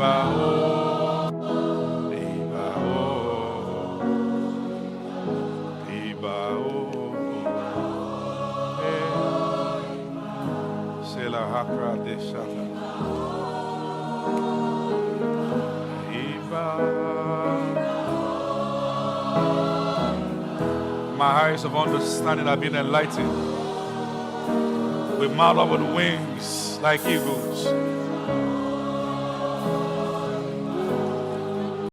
My eyes of understanding have been enlightened. We mount up with wings like eagles.